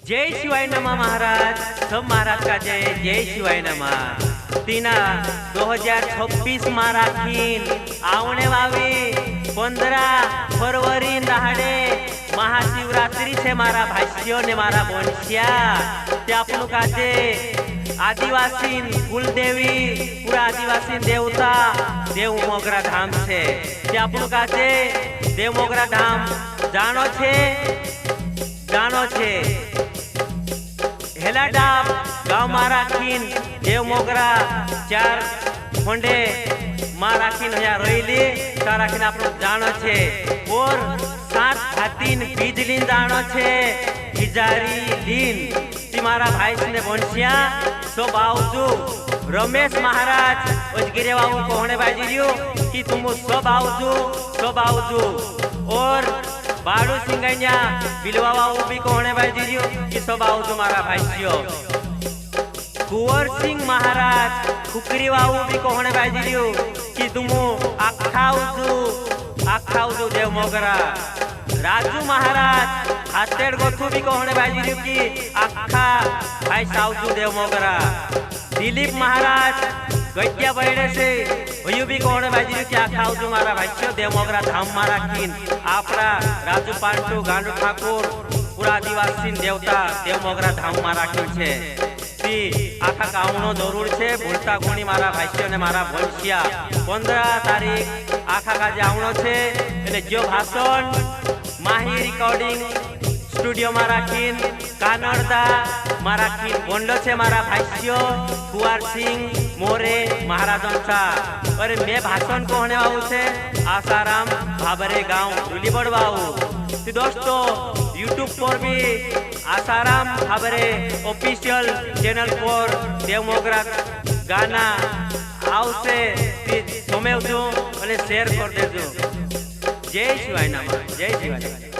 जय शिवाय नमा महाराज। सब महाराज का जय जय शिवाय नमा। तीना 2026 मा राखीन आवने वावी 15 फरवरी दहाड़े महाशिवरात्रि छे मारा भाष्यो ने मारा बोनसिया ते आपनु काजे आदिवासी कुलदेवी पूरा आदिवासी देवता देव मोगरा धाम छे ते आपनु काजे देव मोगरा धाम जानो छे हेलाडा गाँव में राखीन देव मोगरा 4 खोंडे मां राखीन यहाँ रोईली ता राखीन आप जानो छे और 7 हाथीन बीजलीन जानो छे हिजारी दिन ती मारा भाई ने बोनसिया सो बावजू रमेश महाराज उजगिरे बाबू कोहने बाजी लियो कि तुम सो बावजू और बाड़ू सिंगैया बिलवा बाबू भी कोहने बाजी लियो कि सो बावजू मारा भाईसियो कुंवर सिंह महाराज खुकरी बाबू भी कोहने बाजी लियो कि तुम आखाउजू देव मोगरा राजू महाराज हाथेड़ गोथू भी कोहने बाजी लियो कि आखा भाई साउजू देव मोगरा दिलीप महाराज गज्ञा बैठे से वही भी कोहने बाजी लियो कि आखाउजू मारा भाईसियो देव मोगरा धाम मारा कीन आपरा राजू पांडू गांडू ठाकुर पूरा आदिवासी देवता देव मोगरा धाम मारा कीन छे आखा गाँव जरूर है भूलता गुणी मारा भाष्य ने मारा बोनसिया 15 तारीख आखा का आवनो छे એટલે जो भाषण माही रिकॉर्डिंग स्टूडियो में राखीन कानड़दा में राखीन बोंडो छे मारा भाष्य कुंवर सिंह मोरे महाराजन सा अरे मैं भाषण को होने वालू छे आसाराम भाबरे गाँव डुलीबड़ बाबू दोस्तों यूट्यूब पर भी आसाराम भाबरे ऑफिशियल चैनल पर देव मोगरा गाना आवशे તમે જો અને શેર કરી દેજો। जय शिवाय नाम जय शिवाय।